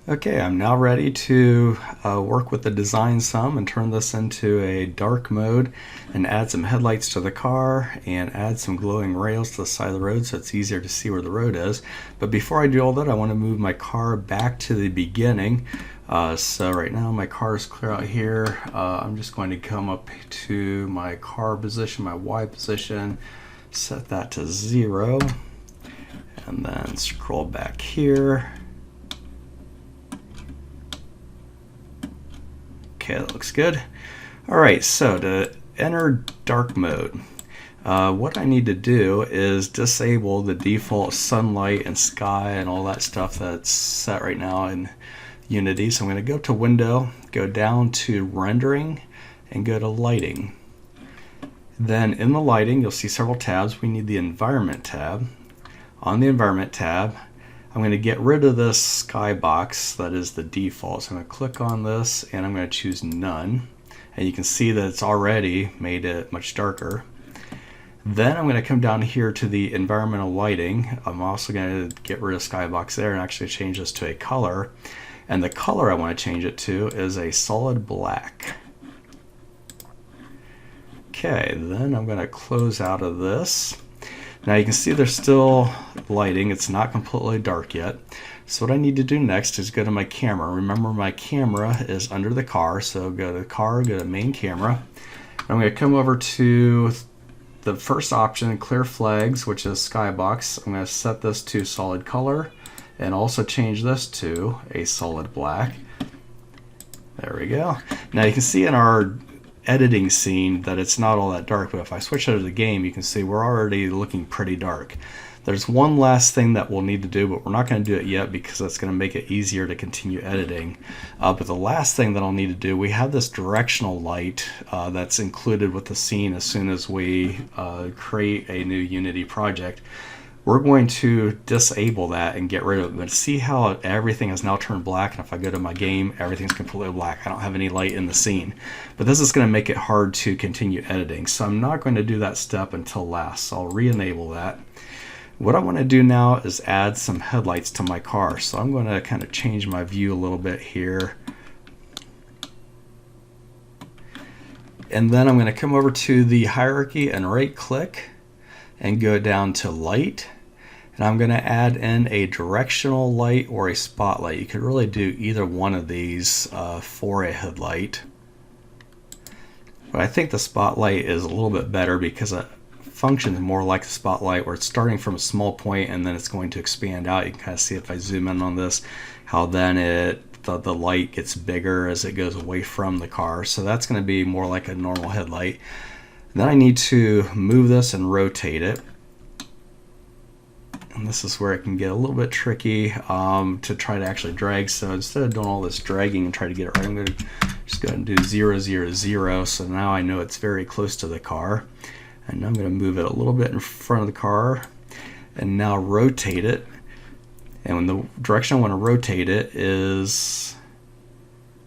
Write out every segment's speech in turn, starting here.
Okay, I'm now ready to work with the design some and turn this into a dark mode and add some headlights to the car and add some glowing rails to the side of the road so it's easier to see where the road is. But before I do all that, I want to move my car back to the beginning. So right now my car is clear out here. I'm just going to come up to my car position, my Y position, set that to 0, and then scroll back here. Okay, that looks good. All right, so to enter dark mode, what I need to do is disable the default sunlight and sky and all that stuff that's set right now in Unity. So I'm going to go to Window, go down to Rendering, and go to Lighting. Then in the lighting, you'll see several tabs. We need the Environment tab. On the Environment tab, I'm going to get rid of this skybox that is the default. So I'm going to click on this and I'm going to choose None. And you can see that it's already made it much darker. Then I'm going to come down here to the environmental lighting. I'm also going to get rid of skybox there and actually change this to a color. And the color I want to change it to is a solid black. Okay, then I'm going to close out of this. Now you can see there's still lighting. It's not completely dark yet. So what I need to do next is go to my camera. Remember, my camera is under the car, so go to the car, go to main camera. I'm going to come over to the first option, clear flags, which is skybox. I'm going to set this to solid color and also change this to a solid black. There we go. Now you can see in our editing scene that it's not all that dark, but if I switch out of the game, you can see we're already looking pretty dark. There's one last thing that we'll need to do, but we're not going to do it yet because that's going to make it easier to continue editing. But the last thing that I'll need to do, we have this directional light that's included with the scene as soon as we create a new Unity project. We're going to disable that and get rid of it. But see how everything is now turned black, and if I go to my game, everything's completely black. I don't have any light in the scene. But this is going to make it hard to continue editing. So I'm not going to do that step until last. So I'll re-enable that. What I want to do now is add some headlights to my car. So I'm going to kind of change my view a little bit here. And then I'm going to come over to the hierarchy and right click and go down to light, and I'm going to add in a directional light or a spotlight. You could really do either one of these for a headlight, but I think the spotlight is a little bit better because it functions more like a spotlight, where it's starting from a small point and then it's going to expand out. You can kind of see if I zoom in on this how then the light gets bigger as it goes away from the car. So that's going to be more like a normal headlight. Then I need to move this and rotate it. And this is where it can get a little bit tricky to try to actually drag. So instead of doing all this dragging and try to get it right, I'm going to just go ahead and do 0, 0, 0. So now I know it's very close to the car. And I'm going to move it a little bit in front of the car and now rotate it. And when the direction I want to rotate it is,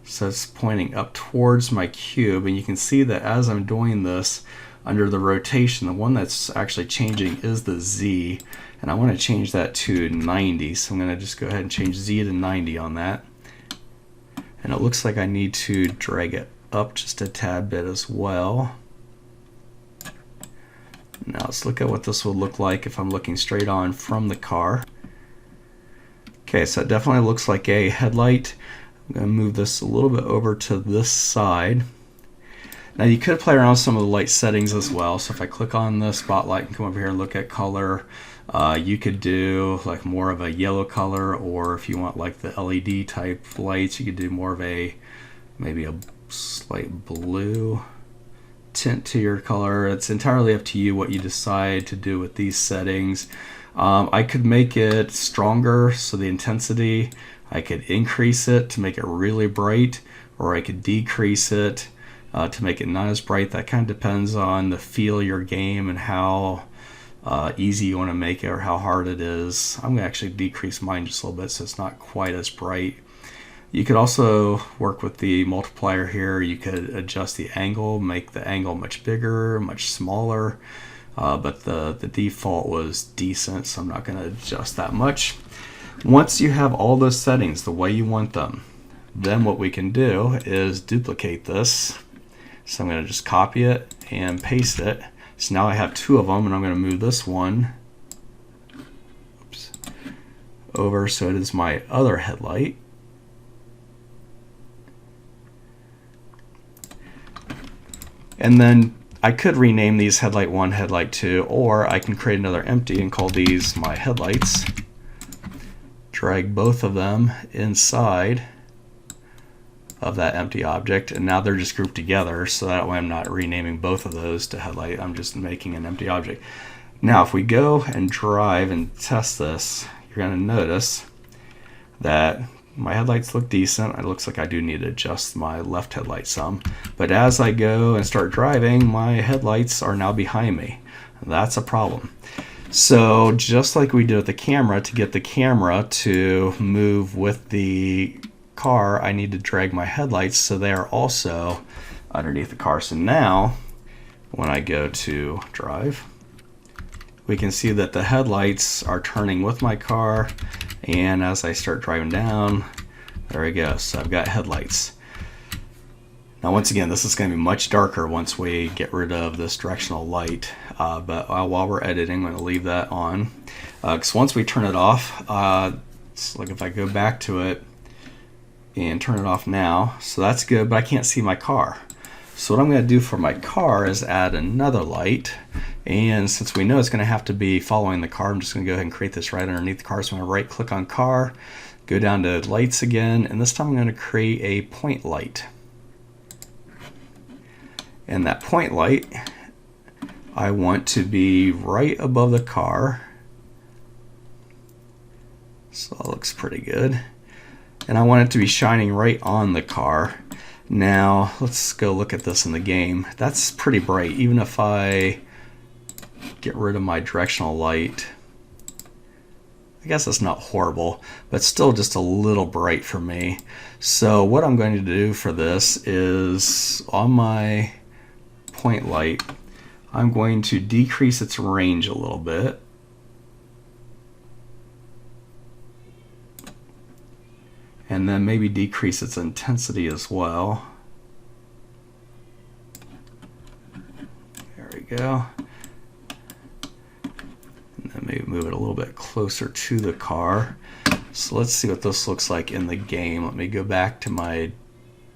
so it's pointing up towards my cube, and you can see that as I'm doing this under the rotation, the one that's actually changing is the Z, and I want to change that to 90. So I'm going to just go ahead and change Z to 90 on that. And it looks like I need to drag it up just a tad bit as well. Now let's look at what this would look like if I'm looking straight on from the car. Okay, so it definitely looks like a headlight. I'm going to move this a little bit over to this side. Now you could play around with some of the light settings as well. So if I click on the spotlight and come over here and look at color, you could do like more of a yellow color, or if you want like the LED type lights, you could do more of maybe a slight blue tint to your color. It's entirely up to you what you decide to do with these settings. I could make it stronger, so the intensity, I could increase it to make it really bright, or I could decrease it to make it not as bright. That kind of depends on the feel of your game and how easy you want to make it or how hard it is. I'm going to actually decrease mine just a little bit so it's not quite as bright. You could also work with the multiplier here. You could adjust the angle, make the angle much bigger, much smaller. But the default was decent, so I'm not going to adjust that much. Once you have all those settings the way you want them, then what we can do is duplicate this. So I'm going to just copy it and paste it. So now I have two of them, and I'm going to move this one over so it is my other headlight. And then I could rename these headlight 1, headlight 2, or I can create another empty and call these my headlights. Drag both of them inside of that empty object, and now they're just grouped together, so that way I'm not renaming both of those to headlight, I'm just making an empty object. Now if we go and drive and test this, you're going to notice that my headlights look decent. It looks like I do need to adjust my left headlight some, but as I go and start driving, my headlights are now behind me. That's a problem. So just like we did with the camera, to get the camera to move with the car, I need to drag my headlights so they are also underneath the car. So now when I go to drive, we can see that the headlights are turning with my car, and as I start driving down, there we go. So I've got headlights. Now once again, this is going to be much darker once we get rid of this directional light, but while we're editing, I'm going to leave that on, because once we turn it off, so like if I go back to it and turn it off now, so that's good, but I can't see my car. So what I'm going to do for my car is add another light, and since we know it's going to have to be following the car, I'm just going to go ahead and create this right underneath the car. So I'm going to right click on car, go down to lights again, and this time I'm going to create a point light. And that point light, I want to be right above the car. So that looks pretty good. And I want it to be shining right on the car. Now let's go look at this in the game. That's pretty bright. Even if I get rid of my directional light, I guess that's not horrible, but still just a little bright for me. So what I'm going to do for this is on my point light, I'm going to decrease its range a little bit. And then maybe decrease its intensity as well. There we go. And then maybe move it a little bit closer to the car. So let's see what this looks like in the game. Let me go back to my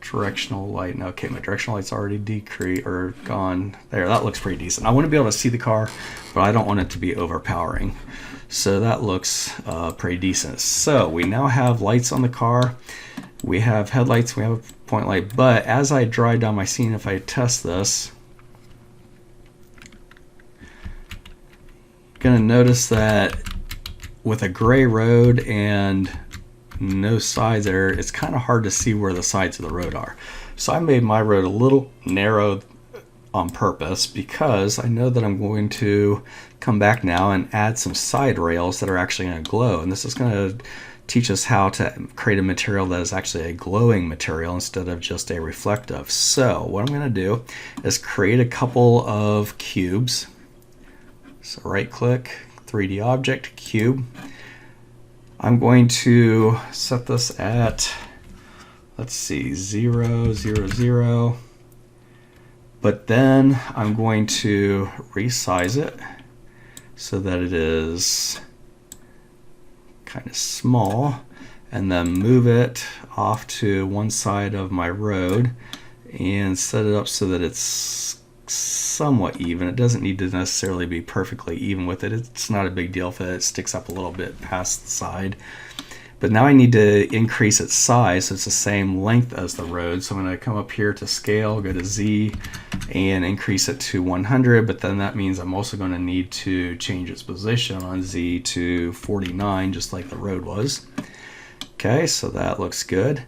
directional light. Okay, my directional light's already decreased or gone. There, that looks pretty decent. I want to be able to see the car, but I don't want it to be overpowering. So that looks pretty decent. So we now have lights on the car, we have headlights, we have a point light, but as I drive down my scene, if I test this, you're gonna notice that with a gray road and no sides there, it's kind of hard to see where the sides of the road are. So I made my road a little narrow on purpose, because I know that I'm going to come back now and add some side rails that are actually going to glow, and this is going to teach us how to create a material that is actually a glowing material instead of just a reflective. So what I'm going to do is create a couple of cubes. So right click, 3D object, cube. I'm going to set this at, let's see, 0, 0, 0. But then I'm going to resize it so that it is kind of small, and then move it off to one side of my road and set it up so that it's somewhat even. It doesn't need to necessarily be perfectly even with it. It's not a big deal if it sticks up a little bit past the side. But now I need to increase its size so it's the same length as the road. So I'm going to come up here to scale, go to Z, and increase it to 100. But then that means I'm also going to need to change its position on Z to 49, just like the road was. Okay, so that looks good.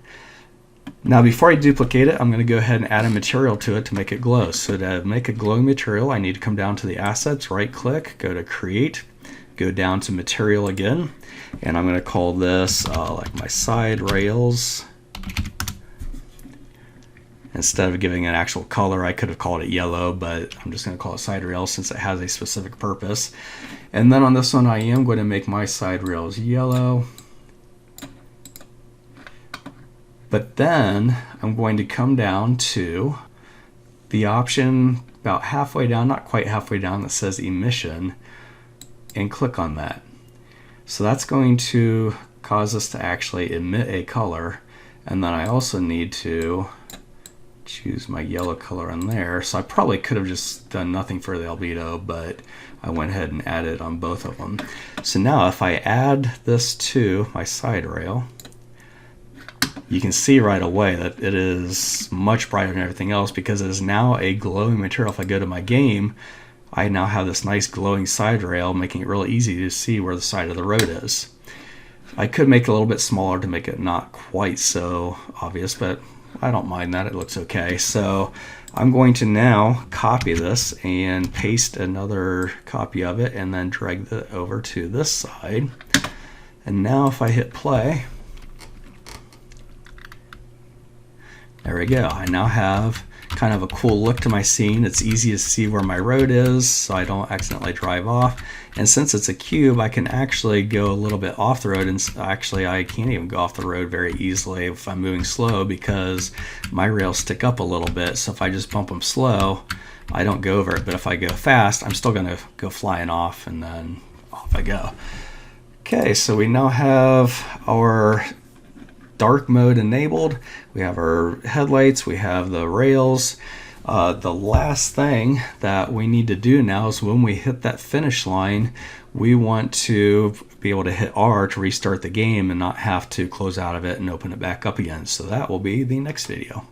Now before I duplicate it, I'm going to go ahead and add a material to it to make it glow. So to make a glowing material, I need to come down to the assets, right click, go to create, go down to material again, and I'm going to call this like my side rails. Instead of giving an actual color, I could have called it yellow, but I'm just going to call it side rails since it has a specific purpose. And then on this one, I am going to make my side rails yellow. But then I'm going to come down to the option about halfway down, not quite halfway down, that says emission, and click on that. So that's going to cause us to actually emit a color. And then I also need to choose my yellow color in there. So I probably could have just done nothing for the albedo, but I went ahead and added on both of them. So now if I add this to my side rail, you can see right away that it is much brighter than everything else because it is now a glowing material. If I go to my game, I now have this nice glowing side rail, making it really easy to see where the side of the road is. I could make it a little bit smaller to make it not quite so obvious, but I don't mind that. It looks okay. So I'm going to now copy this and paste another copy of it and then drag it over to this side. And now if I hit play, there we go. I now have kind of a cool look to my scene. It's easy to see where my road is so I don't accidentally drive off. And since it's a cube, I can actually go a little bit off the road, and actually I can't even go off the road very easily if I'm moving slow because my rails stick up a little bit. So if I just bump them slow, I don't go over it. But if I go fast, I'm still gonna go flying off, and then off I go. Okay, so we now have our dark mode enabled. We have our headlights, we have the rails. The last thing that we need to do now is when we hit that finish line, we want to be able to hit R to restart the game and not have to close out of it and open it back up again. So that will be the next video.